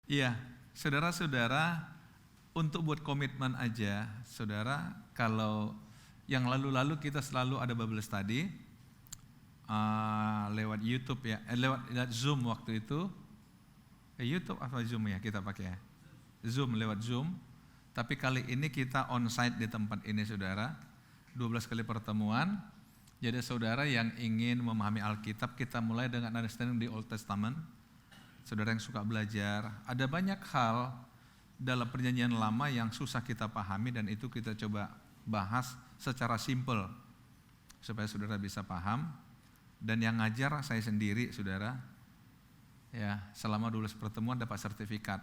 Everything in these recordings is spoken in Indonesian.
Iya, saudara-saudara, untuk buat komitmen aja, saudara, kalau yang lalu-lalu kita selalu ada Bible study lewat YouTube ya, lewat Zoom waktu itu, YouTube apa Zoom ya kita pakai ya? Zoom, lewat Zoom. Tapi kali ini kita onsite di tempat ini saudara, 12 kali pertemuan. Jadi saudara yang ingin memahami Alkitab, kita mulai dengan understanding di Old Testament. Saudara yang suka belajar, ada banyak hal dalam perjanjian lama yang susah kita pahami dan itu kita coba bahas secara simple supaya saudara bisa paham. Dan yang ngajar saya sendiri saudara, ya selama 12 pertemuan dapat sertifikat.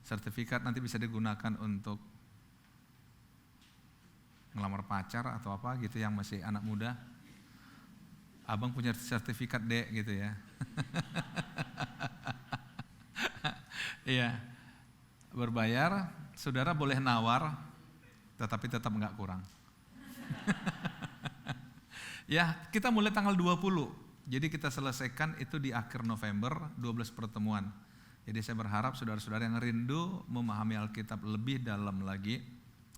Sertifikat nanti bisa digunakan untuk ngelamar pacar atau apa gitu yang masih anak muda. Abang punya sertifikat D gitu ya. Iya, berbayar, saudara boleh nawar, tetapi tetap enggak kurang. Ya, kita mulai tanggal 20, jadi kita selesaikan itu di akhir November, 12 pertemuan. Jadi saya berharap saudara-saudara yang rindu memahami Alkitab lebih dalam lagi,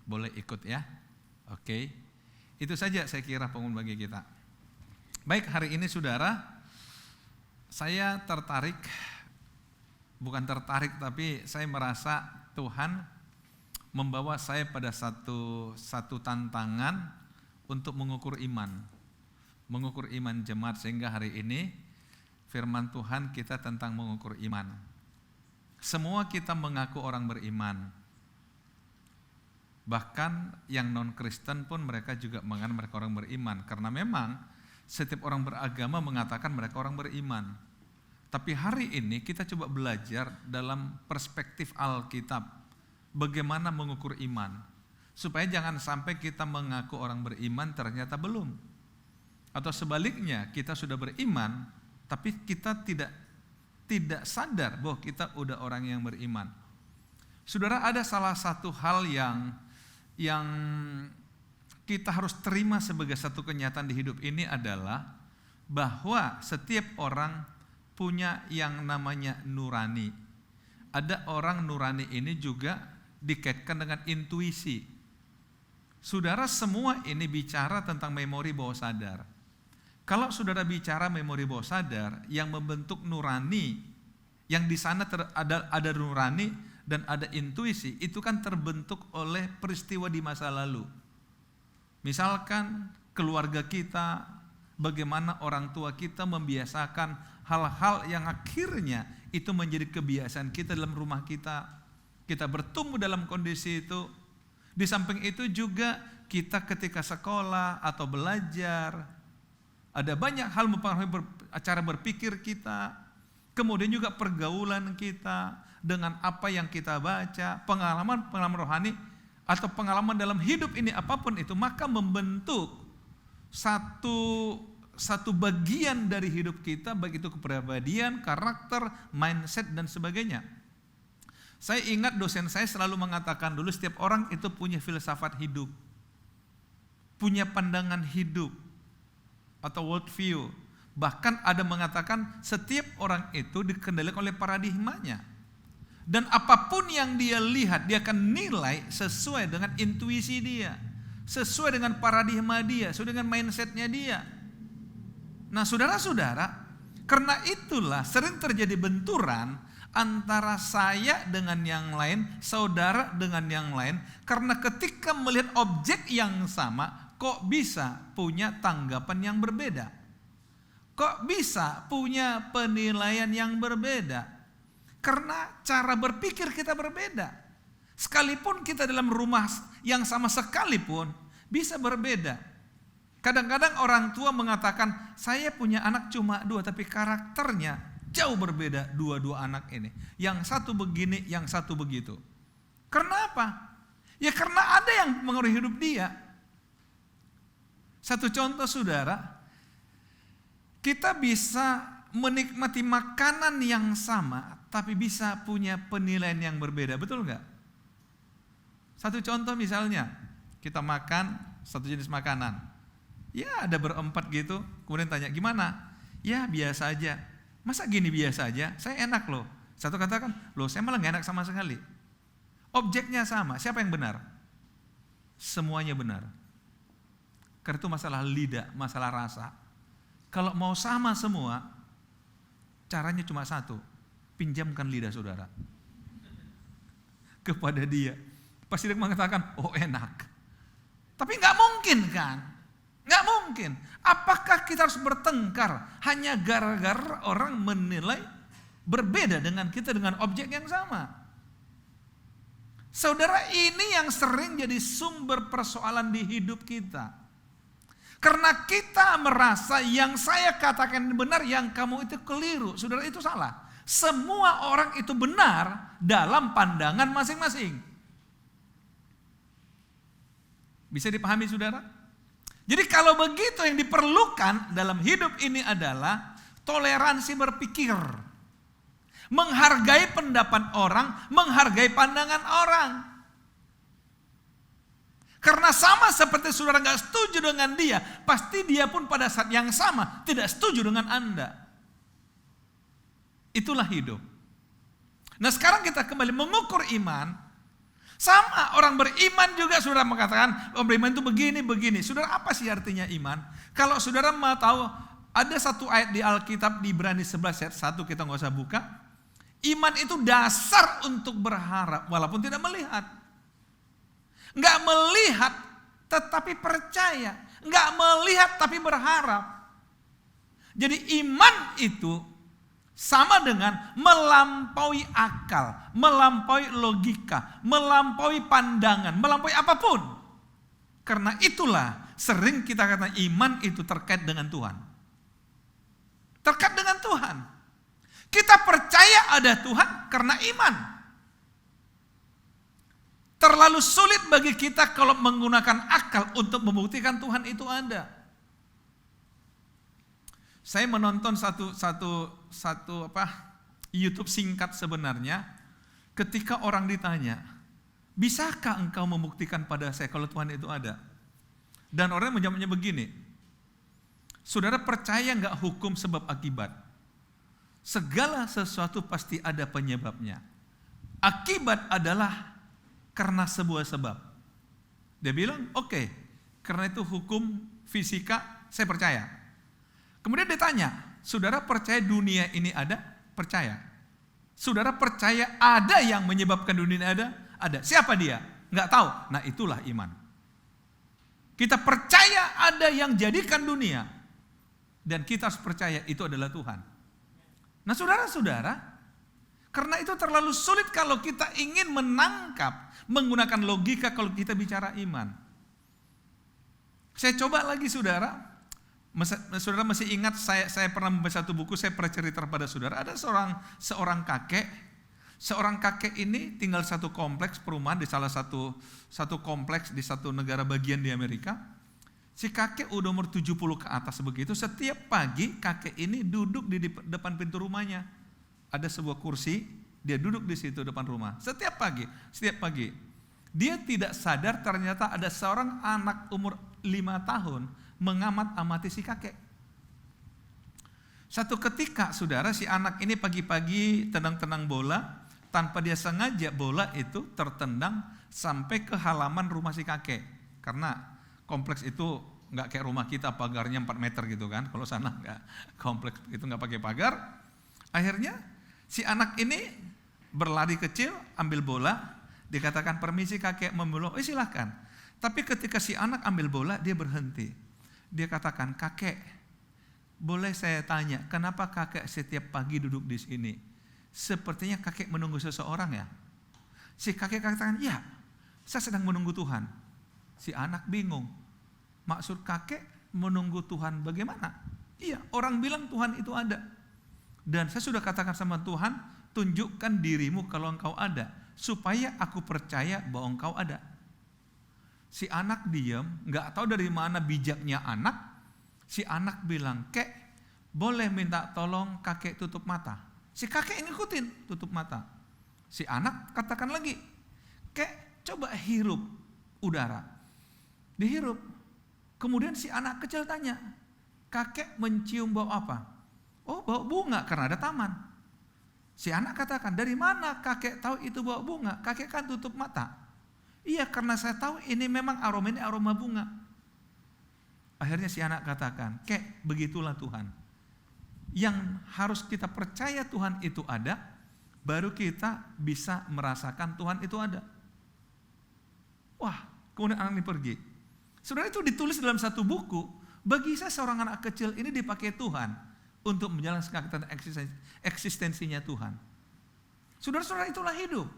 boleh ikut ya. Oke, itu saja saya kira pengumuman bagi kita. Baik, hari ini saudara, saya tertarik, bukan tertarik tapi saya merasa Tuhan membawa saya pada satu tantangan untuk mengukur iman jemaat, sehingga hari ini firman Tuhan kita tentang mengukur iman. Semua kita mengaku orang beriman, bahkan yang non-Kristen pun mereka juga menganggap mereka orang beriman, karena memang setiap orang beragama mengatakan mereka orang beriman. Tapi hari ini kita coba belajar dalam perspektif Alkitab, bagaimana mengukur iman, supaya jangan sampai kita mengaku orang beriman ternyata belum, atau sebaliknya kita sudah beriman tapi kita tidak sadar bahwa kita udah orang yang beriman. Saudara, ada salah satu hal yang kita harus terima sebagai satu kenyataan di hidup ini adalah bahwa setiap orang punya yang namanya nurani. Ada orang nurani ini juga dikaitkan dengan intuisi. Saudara, semua ini bicara tentang memori bawah sadar. Kalau saudara bicara memori bawah sadar, yang membentuk nurani, yang di sana ada nurani dan ada intuisi, itu kan terbentuk oleh peristiwa di masa lalu. Misalkan keluarga kita, bagaimana orang tua kita membiasakan hal-hal yang akhirnya itu menjadi kebiasaan kita dalam rumah kita. Kita bertumbuh dalam kondisi itu. Di samping itu juga kita ketika sekolah atau belajar, ada banyak hal mempengaruhi cara berpikir kita. Kemudian juga pergaulan kita dengan apa yang kita baca, pengalaman rohani atau pengalaman dalam hidup ini apapun itu, maka membentuk satu bagian dari hidup kita, baik itu kepribadian, karakter, mindset dan sebagainya. Saya ingat dosen saya selalu mengatakan dulu, setiap orang itu punya filsafat hidup, punya pandangan hidup atau world view. Bahkan ada mengatakan setiap orang itu dikendalikan oleh paradigmanya. Dan apapun yang dia lihat, dia akan nilai sesuai dengan intuisi dia, sesuai dengan paradigma dia, sesuai dengan mindsetnya dia. Nah saudara-saudara, karena itulah sering terjadi benturan antara saya dengan yang lain, saudara dengan yang lain, karena ketika melihat objek yang sama, kok bisa punya tanggapan yang berbeda? Kok bisa punya penilaian yang berbeda? Karena cara berpikir kita berbeda. Sekalipun kita dalam rumah yang sama sekalipun bisa berbeda. Kadang-kadang orang tua mengatakan, saya punya anak cuma 2, tapi karakternya jauh berbeda dua-dua anak ini. Yang satu begini, yang satu begitu. Karena apa? Ya karena ada yang mengaruhi hidup dia. Satu contoh saudara, kita bisa menikmati makanan yang sama, tapi bisa punya penilaian yang berbeda, betul nggak? Satu contoh misalnya, kita makan satu jenis makanan, ya ada berempat gitu, kemudian tanya gimana? Ya biasa aja. Masa gini biasa aja? Saya enak loh. Satu katakan, loh saya malah gak enak sama sekali. Objeknya sama, siapa yang benar? Semuanya benar. Karena itu masalah lidah, masalah rasa. Kalau mau sama semua, caranya cuma satu, pinjamkan lidah saudara kepada dia. Pasti dia mengatakan, oh enak. Tapi gak mungkin kan? Gak mungkin. Apakah kita harus bertengkar hanya gara-gara orang menilai berbeda dengan kita dengan objek yang sama? Saudara, ini yang sering jadi sumber persoalan di hidup kita. Karena kita merasa yang saya katakan benar, yang kamu itu keliru. Saudara, itu salah. Semua orang itu benar dalam pandangan masing-masing. Bisa dipahami saudara? Jadi kalau begitu yang diperlukan dalam hidup ini adalah toleransi berpikir. Menghargai pendapat orang, menghargai pandangan orang. Karena sama seperti saudara gak setuju dengan dia, pasti dia pun pada saat yang sama tidak setuju dengan Anda. Itulah hidup. Nah sekarang kita kembali mengukur iman. Sama orang beriman juga saudara mengatakan, oh beriman itu begini. Saudara, apa sih artinya iman? Kalau saudara mau tahu, ada satu ayat di Alkitab di Ibrani 11 ayat 1, kita gak usah buka. Iman itu dasar untuk berharap walaupun tidak melihat. Enggak melihat tetapi percaya. Enggak melihat tapi berharap. Jadi iman itu sama dengan melampaui akal, melampaui logika, melampaui pandangan, melampaui apapun. Karena itulah sering kita kata iman itu terkait dengan Tuhan. Terkait dengan Tuhan. Kita percaya ada Tuhan karena iman. Terlalu sulit bagi kita kalau menggunakan akal untuk membuktikan Tuhan itu ada. Saya menonton satu YouTube singkat sebenarnya, ketika orang ditanya, bisakah engkau membuktikan pada saya kalau Tuhan itu ada? Dan orang menjawabnya begini, saudara percaya enggak hukum sebab akibat? Segala sesuatu pasti ada penyebabnya. Akibat adalah karena sebuah sebab. Dia bilang, oke, karena itu hukum fisika saya percaya. Kemudian dia tanya, saudara percaya dunia ini ada? Percaya. Saudara percaya ada yang menyebabkan dunia ini ada? Ada. Siapa dia? Enggak tahu. Nah itulah iman. Kita percaya ada yang jadikan dunia. Dan kita harus percaya itu adalah Tuhan. Nah saudara-saudara, karena itu terlalu sulit kalau kita ingin menangkap, menggunakan logika kalau kita bicara iman. Saya coba lagi saudara masih ingat saya pernah membaca satu buku, saya pernah cerita kepada saudara, ada seorang kakek ini tinggal satu kompleks perumahan di salah satu kompleks di satu negara bagian di Amerika. Si kakek udah umur 70 ke atas begitu, setiap pagi kakek ini duduk di depan pintu rumahnya. Ada sebuah kursi, dia duduk di situ depan rumah. Setiap pagi. Dia tidak sadar ternyata ada seorang anak umur 5 tahun mengamat-amati si kakek. Satu ketika saudara, si anak ini pagi-pagi tendang-tendang bola, tanpa dia sengaja bola itu tertendang sampai ke halaman rumah si kakek. Karena kompleks itu nggak kayak rumah kita, pagarnya 4 meter gitu kan. Kalau sana nggak, kompleks itu nggak pakai pagar. Akhirnya si anak ini berlari kecil, ambil bola, dikatakan permisi kakek membelok, silahkan. Tapi ketika si anak ambil bola, dia berhenti. Dia katakan, kakek, boleh saya tanya, kenapa kakek setiap pagi duduk di sini? Sepertinya kakek menunggu seseorang ya. Si kakek katakan, ya, saya sedang menunggu Tuhan. Si anak bingung, maksud kakek menunggu Tuhan bagaimana? Iya, orang bilang Tuhan itu ada. Dan saya sudah katakan sama Tuhan, tunjukkan dirimu kalau engkau ada, supaya aku percaya bahwa engkau ada. Si anak diam, gak tahu dari mana bijaknya anak. Si anak bilang, kek, boleh minta tolong kakek tutup mata. Si kakek ngikutin, tutup mata. Si anak katakan lagi, kek, coba hirup udara. Dihirup. Kemudian si anak kecil tanya, kakek mencium bau apa? Oh, bau bunga karena ada taman. Si anak katakan, dari mana kakek tahu itu bawa bunga? Kakek kan tutup mata. Iya, karena saya tahu ini memang ini aroma bunga. Akhirnya si anak katakan, kek, begitulah Tuhan. Yang harus kita percaya Tuhan itu ada, baru kita bisa merasakan Tuhan itu ada. Wah, kemudian anak ini pergi. Saudara, itu ditulis dalam satu buku. Bagi saya seorang anak kecil ini dipakai Tuhan untuk menjalankan eksistensinya Tuhan. Saudara-saudara, itulah hidup.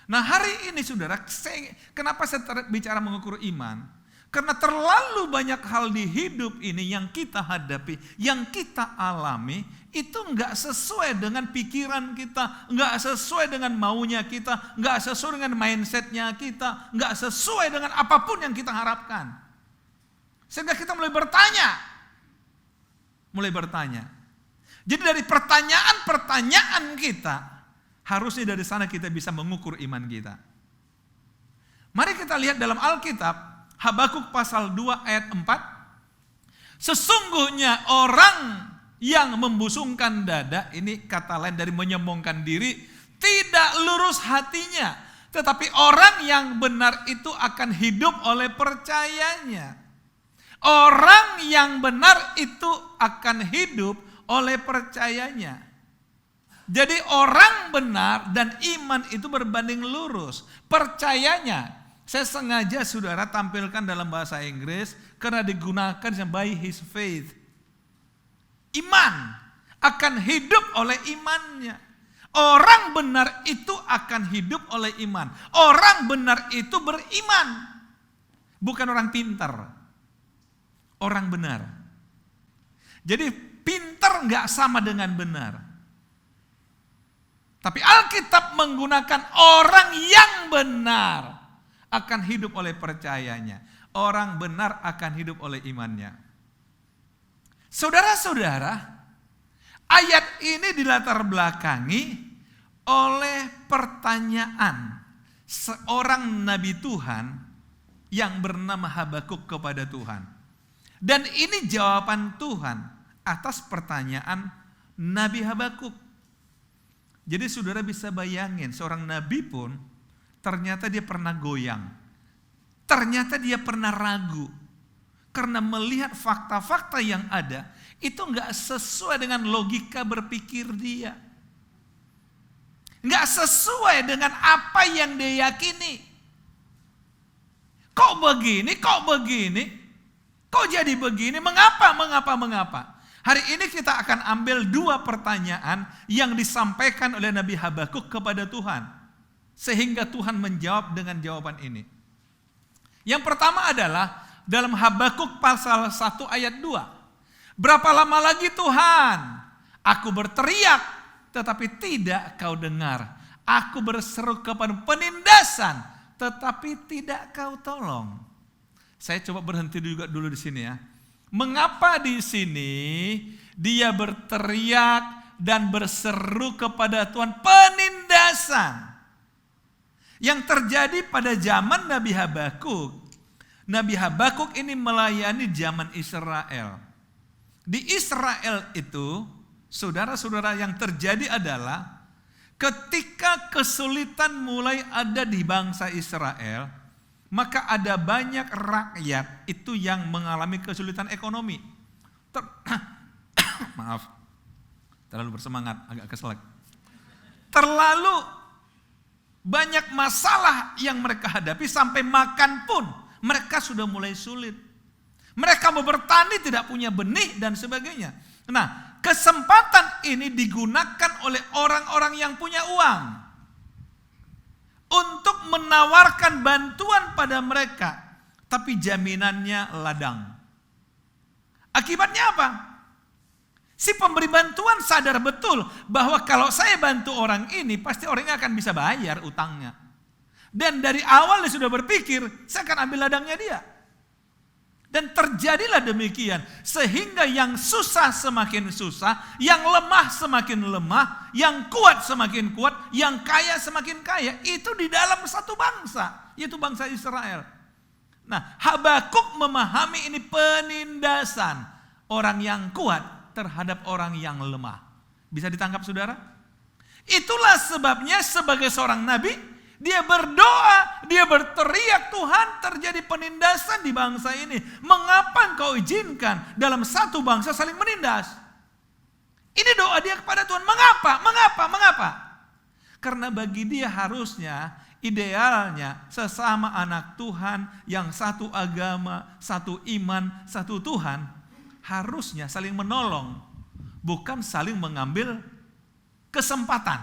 Nah, hari ini saudara, kenapa saya bicara mengukur iman? Karena terlalu banyak hal di hidup ini yang kita hadapi, yang kita alami, itu enggak sesuai dengan pikiran kita, enggak sesuai dengan maunya kita, enggak sesuai dengan mindsetnya kita, enggak sesuai dengan apapun yang kita harapkan. Sehingga kita mulai bertanya. Jadi dari pertanyaan-pertanyaan kita, harusnya dari sana kita bisa mengukur iman kita. Mari kita lihat dalam Alkitab, Habakuk pasal 2 ayat 4. Sesungguhnya orang yang membusungkan dada, ini kata lain dari menyombongkan diri, tidak lurus hatinya. Tetapi orang yang benar itu akan hidup oleh percayanya. Orang yang benar itu akan hidup oleh percayanya. Jadi orang benar dan iman itu berbanding lurus. Percayanya, saya sengaja saudara tampilkan dalam bahasa Inggris karena digunakan by his faith. Iman akan hidup oleh imannya. Orang benar itu akan hidup oleh iman. Orang benar itu beriman. Bukan orang pintar. Orang benar. Jadi pintar gak sama dengan benar. Tapi Alkitab menggunakan orang yang benar akan hidup oleh percayanya. Orang benar akan hidup oleh imannya. Saudara-saudara, ayat ini dilatar belakangi oleh pertanyaan seorang nabi Tuhan yang bernama Habakuk kepada Tuhan. Dan ini jawaban Tuhan atas pertanyaan Nabi Habakuk. Jadi saudara bisa bayangin, seorang nabi pun ternyata dia pernah goyang. Ternyata dia pernah ragu. Karena melihat fakta-fakta yang ada, itu enggak sesuai dengan logika berpikir dia. Enggak sesuai dengan apa yang dia yakini. Kok begini? Kok jadi begini? Mengapa? Hari ini kita akan ambil dua pertanyaan yang disampaikan oleh Nabi Habakuk kepada Tuhan. Sehingga Tuhan menjawab dengan jawaban ini. Yang pertama adalah dalam Habakuk pasal 1 ayat 2. Berapa lama lagi Tuhan? Aku berteriak tetapi tidak kau dengar. Aku berseru kepada penindasan tetapi tidak kau tolong. Saya coba berhenti juga dulu di sini ya. Mengapa di sini dia berteriak dan berseru kepada Tuhan penindasan? Yang terjadi pada zaman Nabi Habakuk. Nabi Habakuk ini melayani zaman Israel. Di Israel itu, saudara-saudara, yang terjadi adalah ketika kesulitan mulai ada di bangsa Israel, maka ada banyak rakyat itu yang mengalami kesulitan ekonomi. Maaf, terlalu bersemangat, agak keselak. Terlalu banyak masalah yang mereka hadapi sampai makan pun mereka sudah mulai sulit. Mereka mau bertani tidak punya benih dan sebagainya. Nah, kesempatan ini digunakan oleh orang-orang yang punya uang untuk menawarkan bantuan pada mereka, tapi jaminannya ladang. Akibatnya apa? Si pemberi bantuan sadar betul bahwa kalau saya bantu orang ini, pasti orangnya akan bisa bayar utangnya. Dan dari awal dia sudah berpikir, saya akan ambil ladangnya dia. Dan terjadilah demikian, sehingga yang susah semakin susah, yang lemah semakin lemah, yang kuat semakin kuat, yang kaya semakin kaya. Itu di dalam satu bangsa, yaitu bangsa Israel. Nah, Habakuk memahami ini penindasan orang yang kuat terhadap orang yang lemah. Bisa ditangkap saudara? Itulah sebabnya sebagai seorang nabi, dia berdoa, dia berteriak, Tuhan terjadi penindasan di bangsa ini. Mengapa Engkau izinkan dalam satu bangsa saling menindas? Ini doa dia kepada Tuhan. Mengapa? Karena bagi dia harusnya, idealnya sesama anak Tuhan yang satu agama, satu iman, satu Tuhan, harusnya saling menolong, bukan saling mengambil kesempatan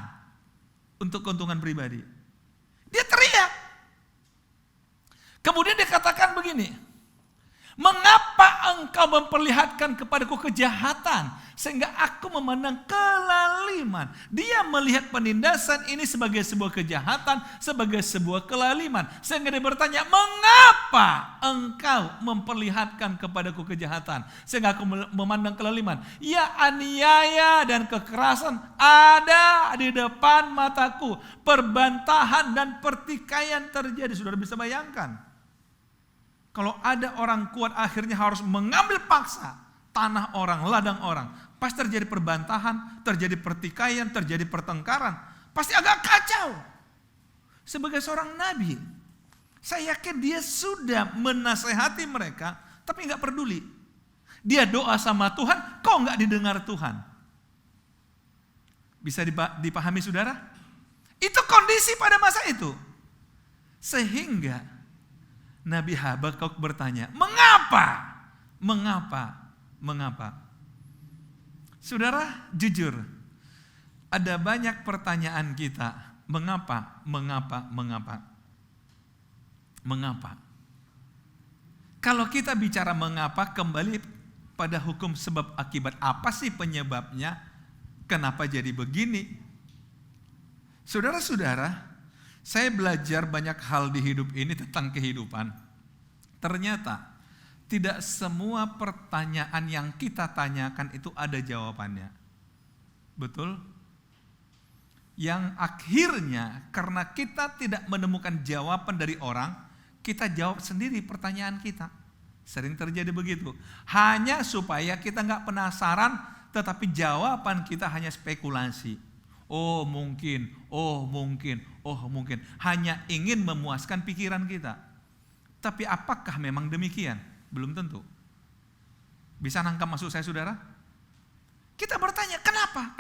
untuk keuntungan pribadi. Dia teriak. Kemudian dia katakan begini, mengapa engkau memperlihatkan kepadaku kejahatan sehingga aku memandang kelaliman? Dia melihat penindasan ini sebagai sebuah kejahatan, sebagai sebuah kelaliman. Sehingga dia bertanya, mengapa engkau memperlihatkan kepadaku kejahatan sehingga aku memandang kelaliman? Ya, aniaya dan kekerasan ada di depan mataku. Perbantahan dan pertikaian terjadi. Saudara bisa bayangkan, kalau ada orang kuat akhirnya harus mengambil paksa tanah orang, ladang orang, pasti terjadi perbantahan, terjadi pertikaian, terjadi pertengkaran. Pasti agak kacau. Sebagai seorang nabi, saya yakin dia sudah menasehati mereka, tapi gak peduli. Dia doa sama Tuhan, kok gak didengar Tuhan? Bisa dipahami saudara? Itu kondisi pada masa itu. Sehingga Nabi Habakuk bertanya, mengapa? Saudara, jujur, ada banyak pertanyaan kita. Mengapa? Kalau kita bicara mengapa, kembali pada hukum sebab akibat. Apa sih penyebabnya? Kenapa jadi begini? Saudara-saudara, saya belajar banyak hal di hidup ini tentang kehidupan. Ternyata tidak semua pertanyaan yang kita tanyakan itu ada jawabannya. Betul? Yang akhirnya karena kita tidak menemukan jawaban dari orang, kita jawab sendiri pertanyaan kita. Sering terjadi begitu. Hanya supaya kita gak penasaran, tetapi jawaban kita hanya spekulasi. Oh mungkin. Hanya ingin memuaskan pikiran kita. Tapi apakah memang demikian? Belum tentu. Bisa nangkap maksud saya saudara? Kita bertanya, kenapa?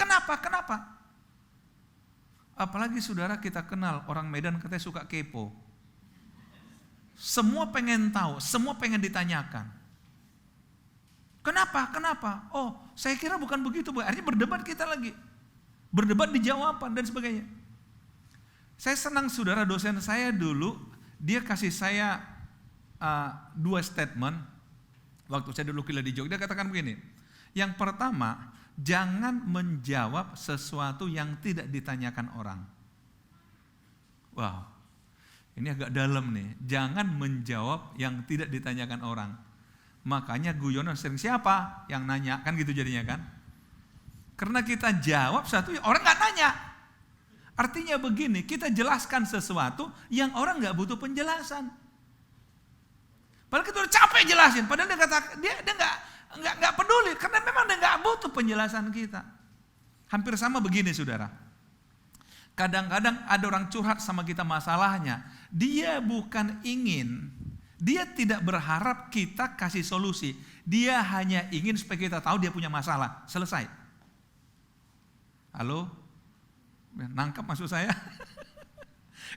Apalagi saudara kita kenal, orang Medan katanya suka kepo. Semua pengen tahu, semua pengen ditanyakan. Kenapa? Oh, saya kira bukan begitu. Akhirnya berdebat kita lagi. Berdebat di jawaban dan sebagainya. Saya senang saudara, dosen saya dulu, dia kasih saya 2 statement waktu saya dulu kuliah di Jogja. Dia katakan begini, yang pertama, jangan menjawab sesuatu yang tidak ditanyakan orang. Wow, ini agak dalam nih. Jangan menjawab yang tidak ditanyakan orang. Makanya guyonan sering, siapa yang nanya, kan gitu jadinya kan. Karena kita jawab sesuatu orang gak nanya. Artinya begini, kita jelaskan sesuatu yang orang gak butuh penjelasan. Padahal kita udah capek jelasin, padahal dia nggak peduli, karena memang dia nggak butuh penjelasan kita. Hampir sama begini saudara. Kadang-kadang ada orang curhat sama kita masalahnya, dia tidak berharap kita kasih solusi, dia hanya ingin supaya kita tahu dia punya masalah, selesai. Halo, nangkap maksud saya?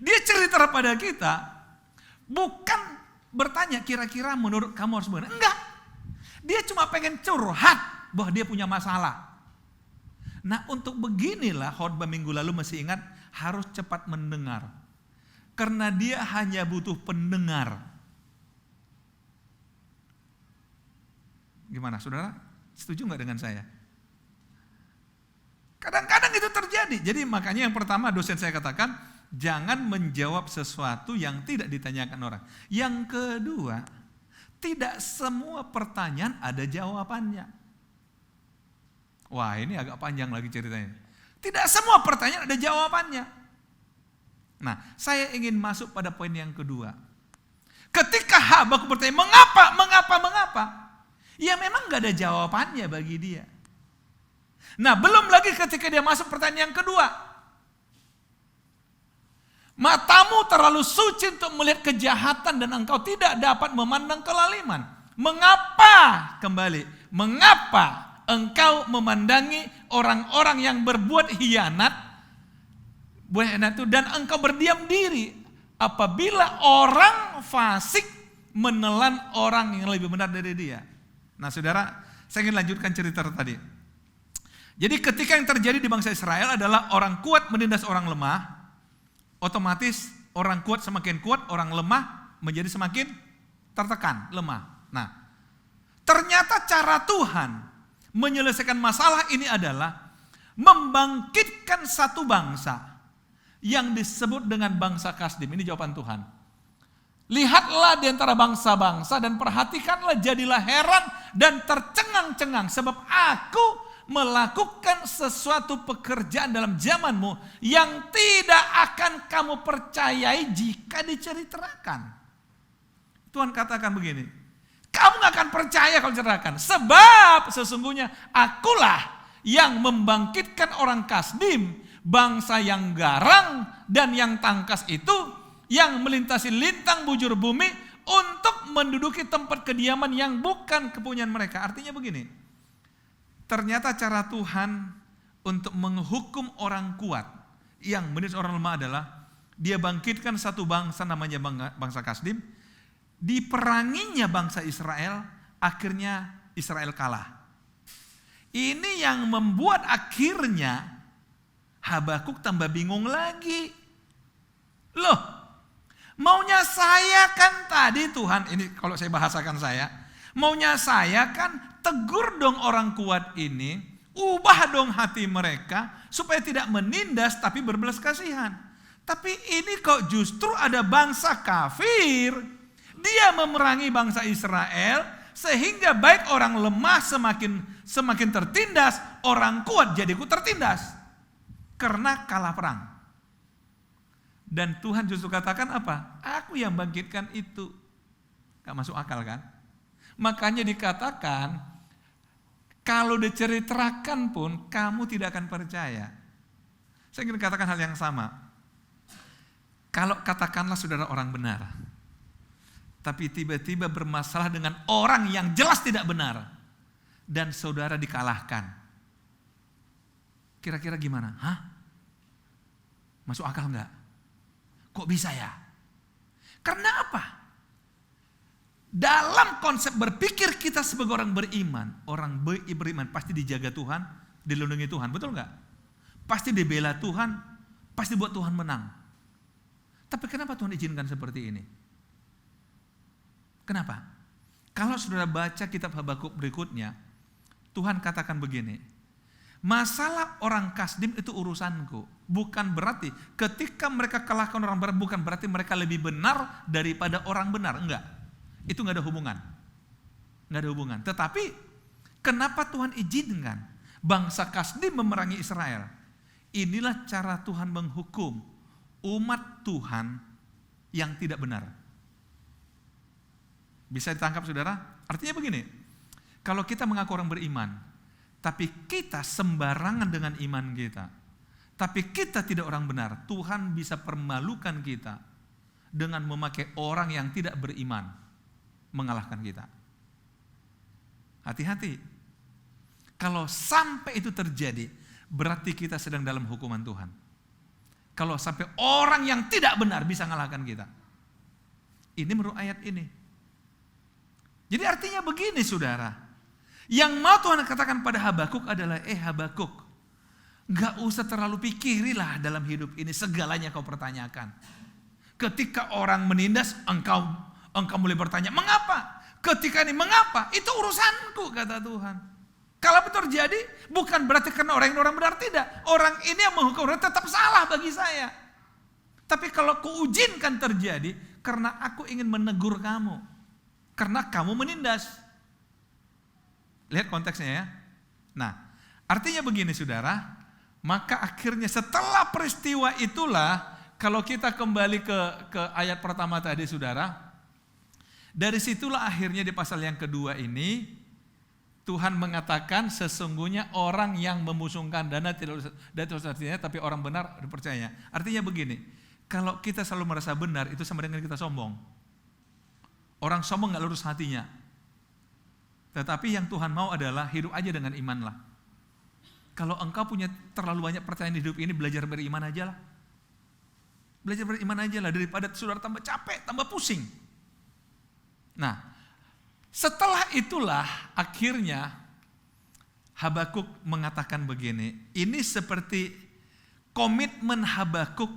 Dia cerita pada kita, bukan bertanya kira-kira menurut kamu harus benar. Enggak. Dia cuma pengen curhat bahwa dia punya masalah. Nah, untuk beginilah khotbah minggu lalu masih ingat, harus cepat mendengar. Karena dia hanya butuh pendengar. Gimana saudara? Setuju gak dengan saya? Kadang-kadang itu terjadi. Jadi makanya yang pertama dosen saya katakan, jangan menjawab sesuatu yang tidak ditanyakan orang. Yang kedua, tidak semua pertanyaan ada jawabannya. Wah, ini agak panjang lagi ceritanya. Tidak semua pertanyaan ada jawabannya. Nah, saya ingin masuk pada poin yang kedua. Ketika Habakuk bertanya, mengapa? Ya memang gak ada jawabannya bagi dia. Nah, belum lagi ketika dia masuk pertanyaan yang kedua. Matamu terlalu suci untuk melihat kejahatan dan engkau tidak dapat memandang kelaliman. Mengapa? Kembali. Mengapa engkau memandangi orang-orang yang berbuat hianat dan engkau berdiam diri apabila orang fasik menelan orang yang lebih benar dari dia. Nah saudara, saya ingin lanjutkan cerita tadi. Jadi ketika yang terjadi di bangsa Israel adalah orang kuat menindas orang lemah, otomatis orang kuat semakin kuat, orang lemah menjadi semakin tertekan, lemah. Nah, ternyata cara Tuhan menyelesaikan masalah ini adalah membangkitkan satu bangsa yang disebut dengan bangsa Kasdim. Ini jawaban Tuhan. Lihatlah di antara bangsa-bangsa dan perhatikanlah, jadilah heran dan tercengang-cengang sebab aku melakukan sesuatu pekerjaan dalam zamanmu yang tidak akan kamu percayai jika diceritakan. Tuhan katakan begini, kamu gak akan percaya kalau diceritakan, sebab sesungguhnya akulah yang membangkitkan orang Kasdim, bangsa yang garang dan yang tangkas itu, yang melintasi lintang bujur bumi untuk menduduki tempat kediaman yang bukan kepunyaan mereka. Artinya begini, ternyata cara Tuhan untuk menghukum orang kuat yang menindas orang lemah adalah dia bangkitkan satu bangsa namanya bangsa Kasdim. Diperanginya bangsa Israel, akhirnya Israel kalah. Ini yang membuat akhirnya Habakuk tambah bingung lagi. Loh, maunya saya kan tadi Tuhan, ini kalau saya bahasakan maunya saya kan tegur dong orang kuat ini, ubah dong hati mereka supaya tidak menindas tapi berbelas kasihan. Tapi ini kok justru ada bangsa kafir, dia memerangi bangsa Israel sehingga baik orang lemah semakin tertindas, orang kuat jadi ikut tertindas karena kalah perang. Dan Tuhan justru katakan apa? Aku yang bangkitkan itu. Gak masuk akal kan? Makanya dikatakan, kalau diceritakan pun kamu tidak akan percaya. Saya ingin katakan hal yang sama. Kalau katakanlah saudara orang benar, tapi tiba-tiba bermasalah dengan orang yang jelas tidak benar, dan saudara dikalahkan. Kira-kira gimana? Hah? Masuk akal enggak? Kok bisa ya? Karena apa? Dalam konsep berpikir kita sebagai orang beriman pasti dijaga Tuhan, dilindungi Tuhan, betul enggak? Pasti dibela Tuhan, pasti buat Tuhan menang. Tapi kenapa Tuhan izinkan seperti ini? Kenapa? Kalau saudara baca kitab Habakuk berikutnya, Tuhan katakan begini, masalah orang Kasdim itu urusanku. Bukan berarti ketika mereka kalahkan orang benar, bukan berarti mereka lebih benar daripada orang benar. Enggak. Itu enggak ada hubungan. Enggak ada hubungan. Tetapi kenapa Tuhan izinkan bangsa Kasdim memerangi Israel? Inilah cara Tuhan menghukum umat Tuhan yang tidak benar. Bisa ditangkap saudara? Artinya begini, kalau kita mengaku orang beriman, tapi kita sembarangan dengan iman kita, tapi kita tidak orang benar, Tuhan bisa permalukan kita dengan memakai orang yang tidak beriman mengalahkan kita. Hati-hati. Kalau sampai itu terjadi, berarti kita sedang dalam hukuman Tuhan. Kalau sampai orang yang tidak benar bisa mengalahkan kita. Ini menurut ayat ini. Jadi artinya begini saudara, yang mau Tuhan katakan pada Habakuk adalah, Habakuk, gak usah terlalu pikirilah dalam hidup ini, segalanya kau pertanyakan. Ketika orang menindas, engkau mulai bertanya, mengapa? Ketika ini mengapa? Itu urusanku, kata Tuhan. Kalau itu terjadi, bukan berarti karena orang benar, tidak. Orang ini yang menghukum tetap salah bagi saya. Tapi kalau kuizinkan terjadi, karena aku ingin menegur kamu. Karena kamu menindas. Lihat konteksnya ya. Nah, artinya begini saudara, maka akhirnya setelah peristiwa itulah, kalau kita kembali ke ayat pertama tadi saudara, dari situlah akhirnya di pasal yang kedua ini, Tuhan mengatakan sesungguhnya orang yang memusungkan dana tidak artinya, tapi orang benar dipercaya. Artinya begini, Kalau kita selalu merasa benar, itu sama dengan kita sombong. Orang sombong gak lurus hatinya. Tetapi yang Tuhan mau adalah hidup aja dengan imanlah. Kalau engkau punya terlalu banyak percayaan di hidup ini, belajar beriman aja lah. Belajar beriman aja lah, daripada saudara tambah capek, tambah pusing. Nah, setelah itulah akhirnya Habakuk mengatakan begini, ini seperti komitmen Habakuk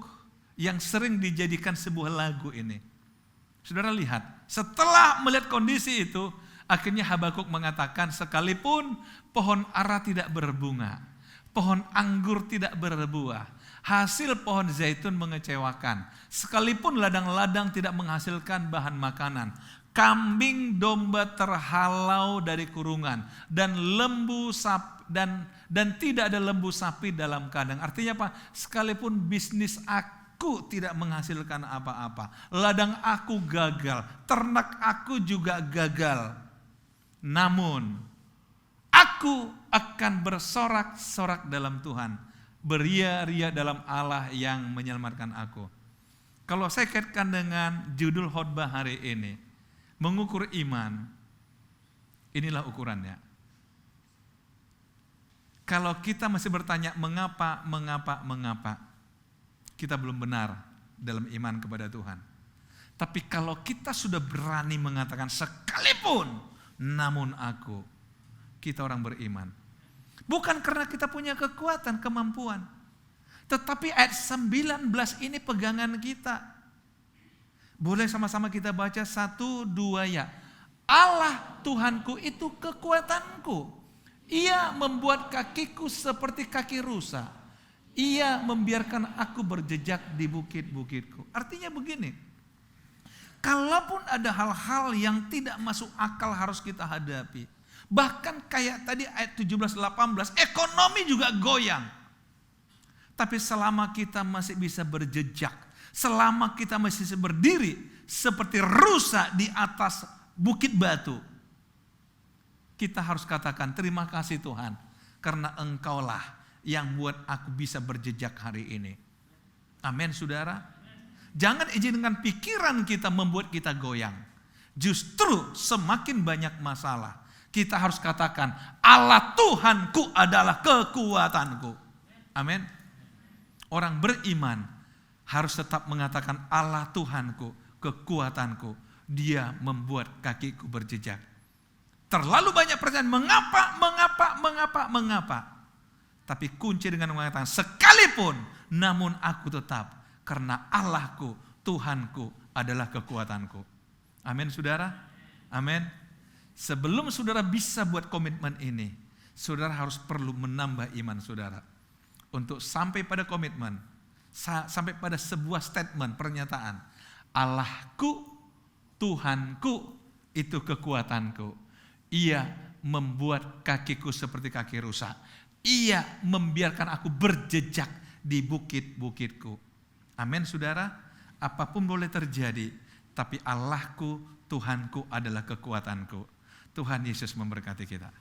yang sering dijadikan sebuah lagu ini. Saudara lihat, setelah melihat kondisi itu, akhirnya Habakuk mengatakan, sekalipun pohon ara tidak berbunga, pohon anggur tidak berbuah, hasil pohon zaitun mengecewakan, sekalipun ladang-ladang tidak menghasilkan bahan makanan, kambing domba terhalau dari kurungan, dan lembu sapi dan tidak ada lembu sapi dalam kandang. Artinya apa? Sekalipun bisnis aku tidak menghasilkan apa-apa, ladang aku gagal, ternak aku juga gagal, namun aku akan bersorak-sorak dalam Tuhan, beria-ria dalam Allah yang menyelamatkan aku. Kalau saya kaitkan dengan judul khotbah hari ini, mengukur iman, inilah ukurannya. Kalau kita masih bertanya mengapa, kita belum benar dalam iman kepada Tuhan. Tapi kalau kita sudah berani mengatakan sekalipun, namun aku, kita orang beriman. Bukan karena kita punya kekuatan, kemampuan. Tetapi ayat 19 ini pegangan kita. Boleh sama-sama kita baca 1, 2 ya. Allah Tuhanku itu kekuatanku. Ia membuat kakiku seperti kaki rusa. Ia membiarkan aku berjejak di bukit-bukitku. Artinya begini, kalaupun ada hal-hal yang tidak masuk akal harus kita hadapi. Bahkan kayak tadi ayat 17-18, ekonomi juga goyang. Tapi selama kita masih bisa berjejak, selama kita masih bisa berdiri seperti rusa di atas bukit batu, kita harus katakan terima kasih Tuhan, karena Engkaulah yang buat aku bisa berjejak hari ini. Amin saudara. Jangan izinkan pikiran kita membuat kita goyang. Justru semakin banyak masalah, kita harus katakan Allah Tuhanku adalah kekuatanku. Amin. Orang beriman harus tetap mengatakan Allah Tuhanku, kekuatanku. Dia membuat kakiku berjejak. Terlalu banyak pertanyaan, mengapa. Tapi kunci dengan mengatakan sekalipun, namun aku tetap, karena Allahku, Tuhanku adalah kekuatanku. Amin saudara. Amin. Sebelum saudara bisa buat komitmen ini, saudara harus perlu menambah iman saudara. Untuk sampai pada komitmen, sampai pada sebuah statement, pernyataan. Allahku, Tuhanku, itu kekuatanku. Ia membuat kakiku seperti kaki rusa. Ia membiarkan aku berjejak di bukit-bukitku. Amin saudara. Apapun boleh terjadi, tapi Allahku, Tuhanku adalah kekuatanku. Tuhan Yesus memberkati kita.